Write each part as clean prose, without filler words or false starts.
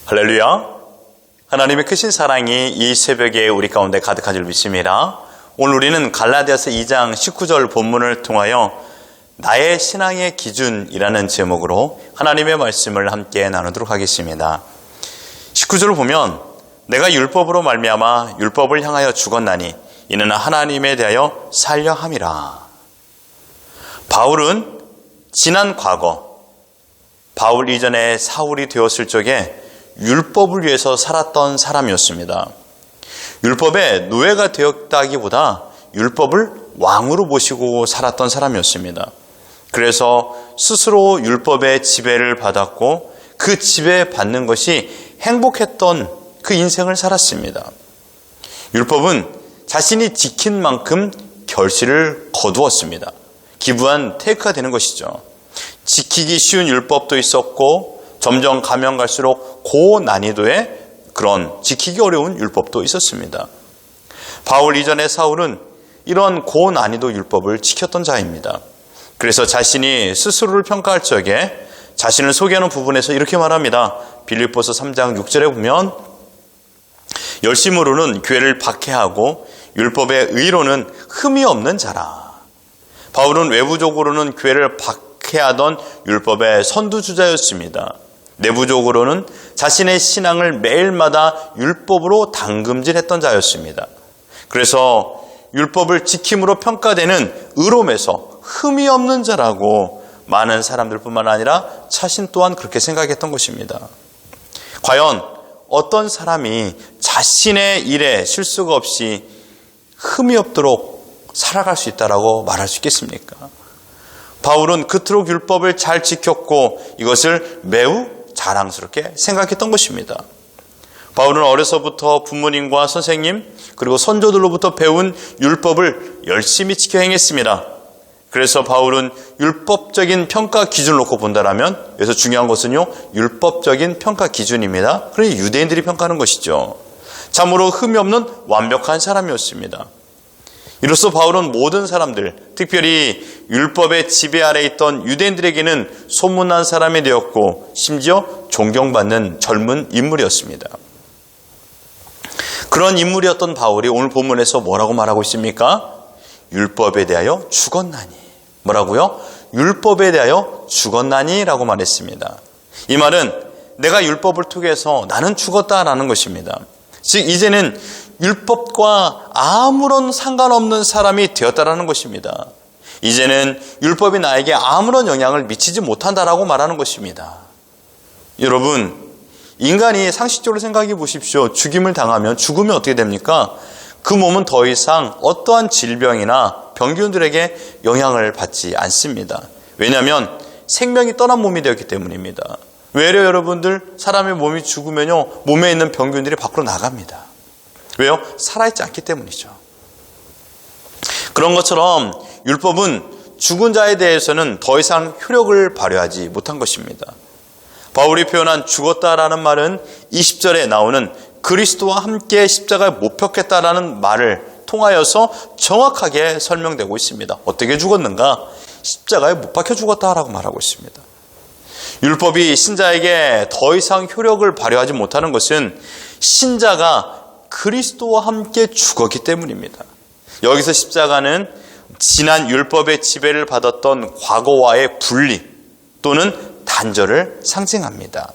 할렐루야. 하나님의 크신 사랑이 이 새벽에 우리 가운데 가득한 줄 믿습니다. 오늘 우리는 갈라디아서 2장 19절 본문을 통하여 나의 신앙의 기준이라는 제목으로 하나님의 말씀을 함께 나누도록 하겠습니다. 19절을 보면 내가 율법으로 말미암아 율법을 향하여 죽었나니 이는 하나님에 대하여 살려 함이라. 바울은 지난 과거 바울 이전에 사울이 되었을 적에 율법을 위해서 살았던 사람이었습니다. 율법의 노예가 되었다기보다 율법을 왕으로 모시고 살았던 사람이었습니다. 그래서 스스로 율법의 지배를 받았고 그 지배받는 것이 행복했던 그 인생을 살았습니다. 율법은 자신이 지킨 만큼 결실을 거두었습니다. 기부한 테이크가 되는 것이죠. 지키기 쉬운 율법도 있었고 점점 가면 갈수록 고난이도의 그런 지키기 어려운 율법도 있었습니다. 바울 이전의 사울은 이런 고난이도 율법을 지켰던 자입니다. 그래서 자신이 스스로를 평가할 적에 자신을 소개하는 부분에서 이렇게 말합니다. 빌립보서 3장 6절에 보면 열심으로는 교회를 박해하고 율법의 의로는 흠이 없는 자라. 바울은 외부적으로는 교회를 박해하던 율법의 선두주자였습니다. 내부적으로는 자신의 신앙을 매일마다 율법으로 당금질했던 자였습니다. 그래서 율법을 지킴으로 평가되는 의로움에서 흠이 없는 자라고 많은 사람들뿐만 아니라 자신 또한 그렇게 생각했던 것입니다. 과연 어떤 사람이 자신의 일에 실수가 없이 흠이 없도록 살아갈 수 있다라고 말할 수 있겠습니까? 바울은 그토록 율법을 잘 지켰고 이것을 매우 자랑스럽게 생각했던 것입니다. 바울은 어려서부터 부모님과 선생님 그리고 선조들로부터 배운 율법을 열심히 지켜 행했습니다. 그래서 바울은 율법적인 평가 기준을 놓고 본다면 여기서 중요한 것은요, 율법적인 평가 기준입니다. 그러니 유대인들이 평가하는 것이죠. 참으로 흠이 없는 완벽한 사람이었습니다. 이로써 바울은 모든 사람들, 특별히 율법의 지배 아래 있던 유대인들에게는 소문난 사람이 되었고 심지어 존경받는 젊은 인물이었습니다. 그런 인물이었던 바울이 오늘 본문에서 뭐라고 말하고 있습니까? 율법에 대하여 죽었나니. 뭐라고요? 율법에 대하여 죽었나니 라고 말했습니다. 이 말은 내가 율법을 통해서 나는 죽었다라는 것입니다. 즉 이제는 율법과 아무런 상관없는 사람이 되었다라는 것입니다. 이제는 율법이 나에게 아무런 영향을 미치지 못한다라고 말하는 것입니다. 여러분, 인간이 상식적으로 생각해 보십시오. 죽임을 당하면 죽으면 어떻게 됩니까? 그 몸은 더 이상 어떠한 질병이나 병균들에게 영향을 받지 않습니다. 왜냐하면 생명이 떠난 몸이 되었기 때문입니다. 외려 여러분들, 사람의 몸이 죽으면요, 몸에 있는 병균들이 밖으로 나갑니다. 왜요? 살아있지 않기 때문이죠. 그런 것처럼 율법은 죽은 자에 대해서는 더 이상 효력을 발휘하지 못한 것입니다. 바울이 표현한 죽었다라는 말은 20절에 나오는 그리스도와 함께 십자가에 못 박혔다라는 말을 통하여서 정확하게 설명되고 있습니다. 어떻게 죽었는가? 십자가에 못 박혀 죽었다라고 말하고 있습니다. 율법이 신자에게 더 이상 효력을 발휘하지 못하는 것은 신자가 그리스도와 함께 죽었기 때문입니다. 여기서 십자가는 지난 율법의 지배를 받았던 과거와의 분리 또는 단절을 상징합니다.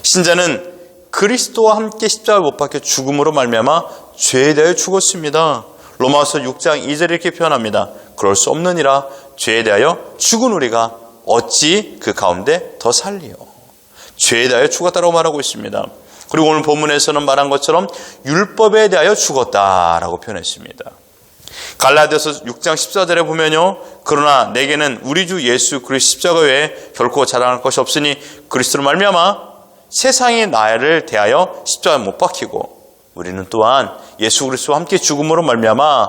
신자는 그리스도와 함께 십자가에 못 박혀 죽음으로 말미암아 죄에 대하여 죽었습니다. 로마서 6장 2절에 이렇게 표현합니다. 그럴 수 없느니라 죄에 대하여 죽은 우리가 어찌 그 가운데 더 살리요. 죄에 대하여 죽었다라고 말하고 있습니다. 그리고 오늘 본문에서는 말한 것처럼 율법에 대하여 죽었다라고 표현했습니다. 갈라디아서 6장 14절에 보면요, 그러나 내게는 우리 주 예수 그리스도 십자가 외에 결코 자랑할 것이 없으니 그리스도로 말미암아 세상이 나를 대하여 십자가에 못 박히고 우리는 또한 예수 그리스도와 함께 죽음으로 말미암아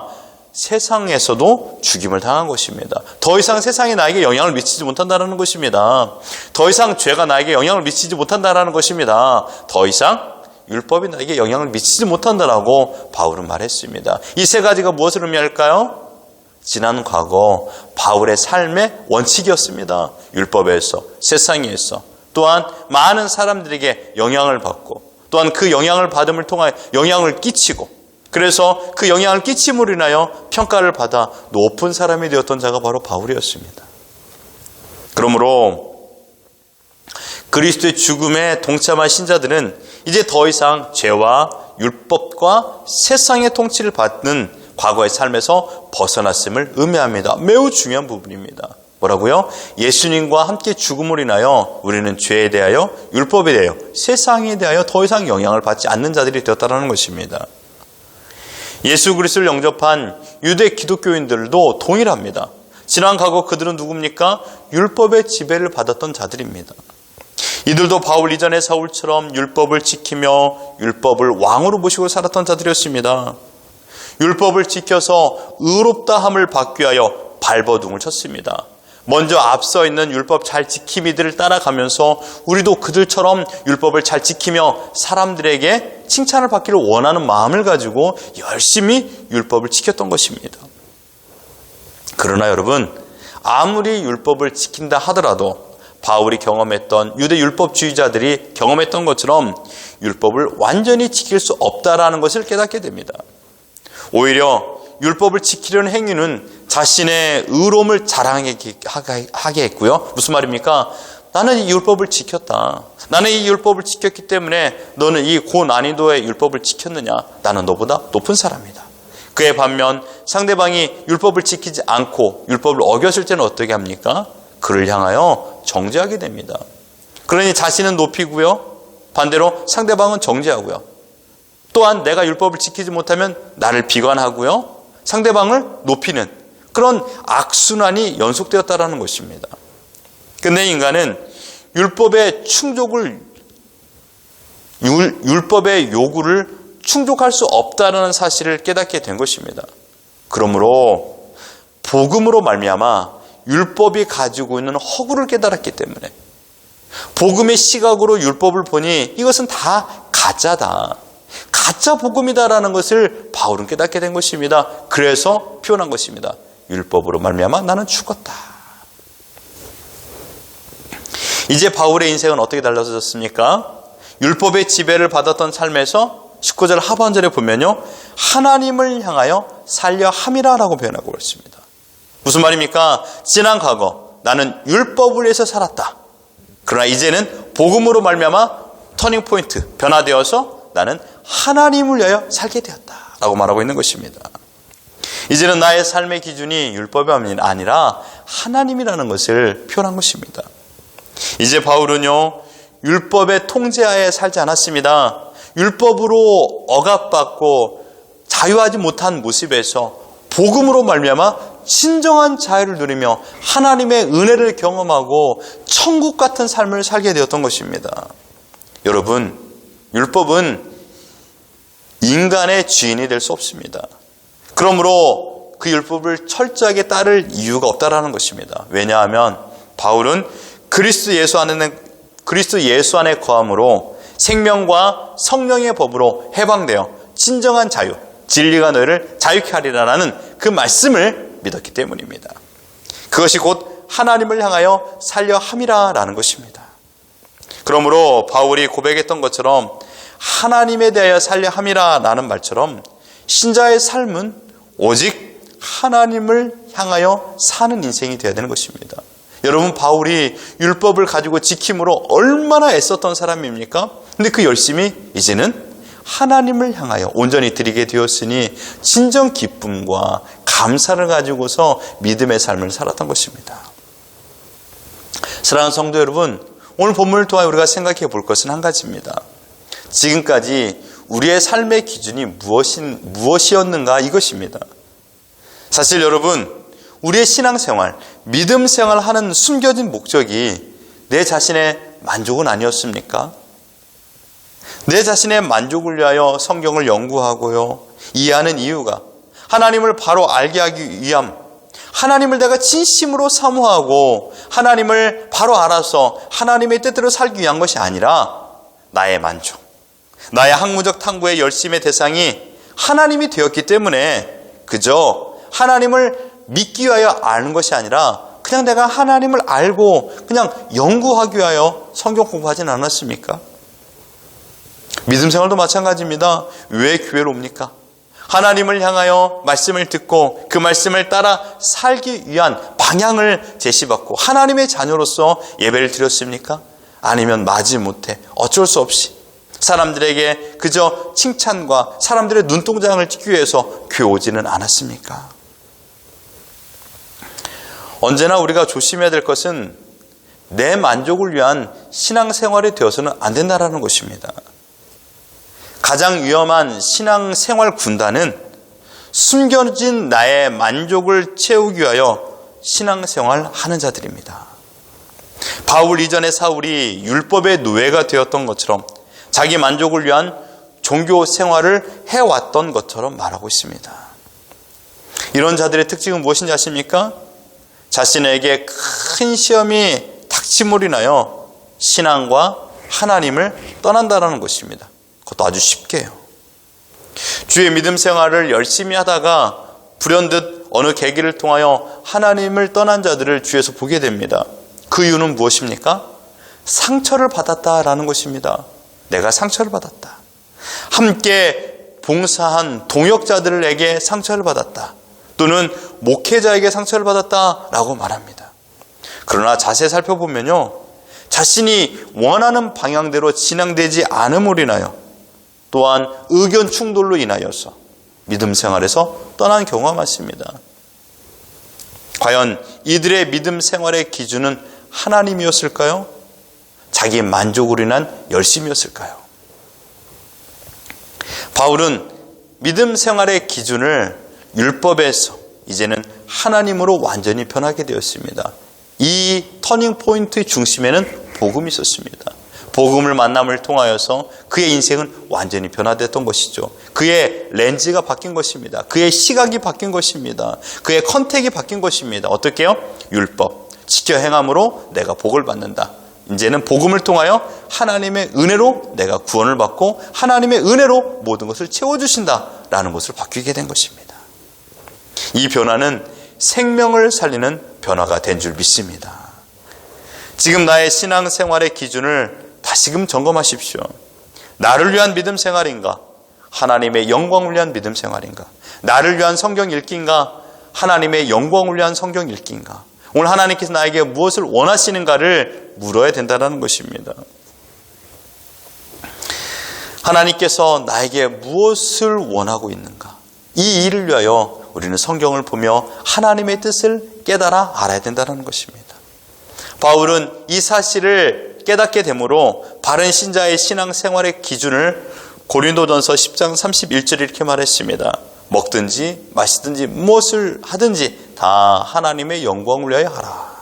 세상에서도 죽임을 당한 것입니다. 더 이상 세상이 나에게 영향을 미치지 못한다는 것입니다. 더 이상 죄가 나에게 영향을 미치지 못한다는 것입니다. 더 이상 율법이 나에게 영향을 미치지 못한다라고 바울은 말했습니다. 이 세 가지가 무엇을 의미할까요? 지난 과거 바울의 삶의 원칙이었습니다. 율법에서, 세상에서, 또한 많은 사람들에게 영향을 받고 또한 그 영향을 받음을 통하여 영향을 끼치고 그래서 그 영향을 끼침으로 인하여 평가를 받아 높은 사람이 되었던 자가 바로 바울이었습니다. 그러므로 그리스도의 죽음에 동참한 신자들은 이제 더 이상 죄와 율법과 세상의 통치를 받는 과거의 삶에서 벗어났음을 의미합니다. 매우 중요한 부분입니다. 뭐라고요? 예수님과 함께 죽음으로 인하여 우리는 죄에 대하여 율법에 대하여 세상에 대하여 더 이상 영향을 받지 않는 자들이 되었다는 것입니다. 예수 그리스도를 영접한 유대 기독교인들도 동일합니다. 지난 과거 그들은 누굽니까? 율법의 지배를 받았던 자들입니다. 이들도 바울 이전의 사울처럼 율법을 지키며 율법을 왕으로 모시고 살았던 자들이었습니다. 율법을 지켜서 의롭다함을 받기 위하여 발버둥을 쳤습니다. 먼저 앞서 있는 율법 잘 지킴이들을 따라가면서 우리도 그들처럼 율법을 잘 지키며 사람들에게 칭찬을 받기를 원하는 마음을 가지고 열심히 율법을 지켰던 것입니다. 그러나 여러분, 아무리 율법을 지킨다 하더라도 바울이 경험했던 유대 율법주의자들이 경험했던 것처럼 율법을 완전히 지킬 수 없다라는 것을 깨닫게 됩니다. 오히려 율법을 지키려는 행위는 자신의 의로움을 자랑하게 했고요. 무슨 말입니까? 나는 이 율법을 지켰다. 나는 이 율법을 지켰기 때문에 너는 이 고난이도의 율법을 지켰느냐? 나는 너보다 높은 사람이다. 그에 반면 상대방이 율법을 지키지 않고 율법을 어겼을 때는 어떻게 합니까? 그를 향하여 정죄하게 됩니다. 그러니 자신은 높이고요. 반대로 상대방은 정죄하고요. 또한 내가 율법을 지키지 못하면 나를 비관하고요. 상대방을 높이는 그런 악순환이 연속되었다라는 것입니다. 근데 인간은 율법의 요구를 충족할 수 없다는 사실을 깨닫게 된 것입니다. 그러므로 복음으로 말미암아 율법이 가지고 있는 허구를 깨달았기 때문에 복음의 시각으로 율법을 보니 이것은 다 가짜다. 가짜 복음이다라는 것을 바울은 깨닫게 된 것입니다. 그래서 표현한 것입니다. 율법으로 말미암아 나는 죽었다. 이제 바울의 인생은 어떻게 달라졌습니까? 율법의 지배를 받았던 삶에서 19절 하반절에 보면요. 하나님을 향하여 살려 함이라라고 표현하고 있습니다. 무슨 말입니까? 지난 과거 나는 율법을 위해서 살았다. 그러나 이제는 복음으로 말미암아 터닝 포인트 변화되어서 나는 하나님을 위하여 살게 되었다라고 말하고 있는 것입니다. 이제는 나의 삶의 기준이 율법이 아니라 하나님이라는 것을 표현한 것입니다. 이제 바울은요, 율법의 통제하에 살지 않았습니다. 율법으로 억압받고 자유하지 못한 모습에서 복음으로 말미암아 진정한 자유를 누리며 하나님의 은혜를 경험하고 천국 같은 삶을 살게 되었던 것입니다. 여러분, 율법은 인간의 주인이 될 수 없습니다. 그러므로 그 율법을 철저하게 따를 이유가 없다라는 것입니다. 왜냐하면 바울은 그리스도 예수 안에 거함으로 생명과 성령의 법으로 해방되어 진정한 자유, 진리가 너희를 자유케 하리라라는 그 말씀을 믿었기 때문입니다. 그것이 곧 하나님을 향하여 살려 함이라라는 것입니다. 그러므로 바울이 고백했던 것처럼 하나님에 대하여 살려 함이라라는 말처럼 신자의 삶은 오직 하나님을 향하여 사는 인생이 되어야 되는 것입니다. 여러분, 바울이 율법을 가지고 지킴으로 얼마나 애썼던 사람입니까? 근데 그 열심이 이제는 하나님을 향하여 온전히 드리게 되었으니 진정 기쁨과 감사를 가지고서 믿음의 삶을 살았던 것입니다. 사랑하는 성도 여러분, 오늘 본문을 통해 우리가 생각해 볼 것은 한 가지입니다. 지금까지 우리의 삶의 기준이 무엇이었는가 이것입니다. 사실 여러분, 우리의 신앙생활, 믿음 생활하는 숨겨진 목적이 내 자신의 만족은 아니었습니까? 내 자신의 만족을 위하여 성경을 연구하고요, 이해하는 이유가 하나님을 바로 알게 하기 위함, 하나님을 내가 진심으로 사모하고 하나님을 바로 알아서 하나님의 뜻대로 살기 위한 것이 아니라 나의 만족, 나의 학문적 탐구의 열심의 대상이 하나님이 되었기 때문에 그저 하나님을 믿기 위하여 아는 것이 아니라 그냥 내가 하나님을 알고 그냥 연구하기 위하여 성경 공부하진 않았습니까? 믿음 생활도 마찬가지입니다. 왜 교회로 옵니까? 하나님을 향하여 말씀을 듣고 그 말씀을 따라 살기 위한 방향을 제시받고 하나님의 자녀로서 예배를 드렸습니까? 아니면 마지못해 어쩔 수 없이 사람들에게 그저 칭찬과 사람들의 눈동장을 찍기 위해서 교회 오지는 않았습니까? 언제나 우리가 조심해야 될 것은 내 만족을 위한 신앙생활이 되어서는 안 된다는 것입니다. 가장 위험한 신앙생활 군단은 숨겨진 나의 만족을 채우기 위하여 신앙생활 하는 자들입니다. 바울 이전의 사울이 율법의 노예가 되었던 것처럼 자기 만족을 위한 종교 생활을 해왔던 것처럼 말하고 있습니다. 이런 자들의 특징은 무엇인지 아십니까? 자신에게 큰 시험이 닥침으로 인하여 신앙과 하나님을 떠난다는 것입니다. 그것도 아주 쉽게 해요. 주의 믿음 생활을 열심히 하다가 불현듯 어느 계기를 통하여 하나님을 떠난 자들을 주에서 보게 됩니다. 그 이유는 무엇입니까? 상처를 받았다라는 것입니다. 내가 상처를 받았다. 함께 봉사한 동역자들에게 상처를 받았다. 또는 목회자에게 상처를 받았다라고 말합니다. 그러나 자세히 살펴보면요, 자신이 원하는 방향대로 진행되지 않음으로 인하여 또한 의견 충돌로 인하여서 믿음 생활에서 떠난 경우가 많습니다. 과연 이들의 믿음 생활의 기준은 하나님이었을까요? 자기 만족으로 인한 열심이었을까요? 바울은 믿음 생활의 기준을 율법에서 이제는 하나님으로 완전히 변하게 되었습니다. 이 터닝 포인트의 중심에는 복음이 있었습니다. 복음을 만남을 통하여서 그의 인생은 완전히 변화됐던 것이죠. 그의 렌즈가 바뀐 것입니다. 그의 시각이 바뀐 것입니다. 그의 컨택이 바뀐 것입니다. 어떻게 해요? 율법, 지켜 행함으로 내가 복을 받는다. 이제는 복음을 통하여 하나님의 은혜로 내가 구원을 받고 하나님의 은혜로 모든 것을 채워주신다라는 것을 바뀌게 된 것입니다. 이 변화는 생명을 살리는 변화가 된 줄 믿습니다. 지금 나의 신앙생활의 기준을 다시금 점검하십시오. 나를 위한 믿음 생활인가? 하나님의 영광을 위한 믿음 생활인가? 나를 위한 성경 읽기인가? 하나님의 영광을 위한 성경 읽기인가? 오늘 하나님께서 나에게 무엇을 원하시는가를 물어야 된다는 것입니다. 하나님께서 나에게 무엇을 원하고 있는가? 이 일을 위하여 우리는 성경을 보며 하나님의 뜻을 깨달아 알아야 된다는 것입니다. 바울은 이 사실을 깨닫게 되므로 바른 신자의 신앙생활의 기준을 고린도전서 10장 31절에 이렇게 말했습니다. 먹든지 마시든지 무엇을 하든지 다 하나님의 영광을 위하여 하라.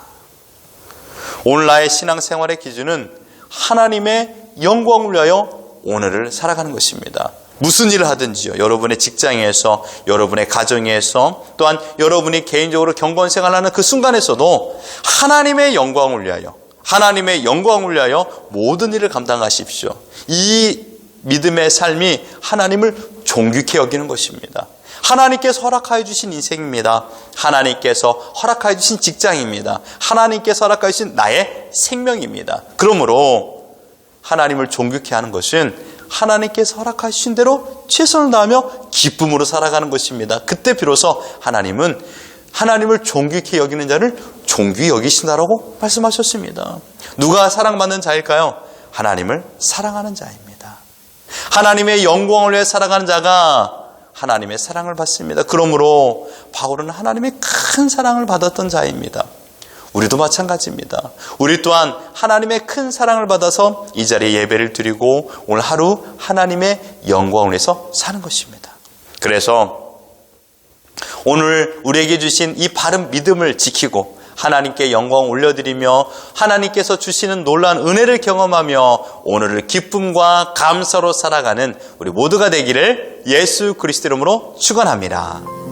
오늘 나의 신앙생활의 기준은 하나님의 영광을 위하여 오늘을 살아가는 것입니다. 무슨 일을 하든지요. 여러분의 직장에서, 여러분의 가정에서, 또한 여러분이 개인적으로 경건생활하는 그 순간에서도 하나님의 영광을 위하여, 하나님의 영광을 위하여 모든 일을 감당하십시오. 이 믿음의 삶이 하나님을 존귀케 여기는 것입니다. 하나님께서 허락하여 주신 인생입니다. 하나님께서 허락하여 주신 직장입니다. 하나님께서 허락하여 주신 나의 생명입니다. 그러므로 하나님을 존귀케 하는 것은 하나님께서 허락하신 대로 최선을 다하며 기쁨으로 살아가는 것입니다. 그때 비로소 하나님은 하나님을 존귀케 여기는 자를 존귀 여기신다라고 말씀하셨습니다. 누가 사랑받는 자일까요? 하나님을 사랑하는 자입니다. 하나님의 영광을 위해 살아가는 자가 하나님의 사랑을 받습니다. 그러므로 바울은 하나님의 큰 사랑을 받았던 자입니다. 우리도 마찬가지입니다. 우리 또한 하나님의 큰 사랑을 받아서 이 자리에 예배를 드리고 오늘 하루 하나님의 영광을 위해서 사는 것입니다. 그래서 오늘 우리에게 주신 이 바른 믿음을 지키고 하나님께 영광 올려드리며 하나님께서 주시는 놀라운 은혜를 경험하며 오늘을 기쁨과 감사로 살아가는 우리 모두가 되기를 예수 그리스도 이름으로 축원합니다.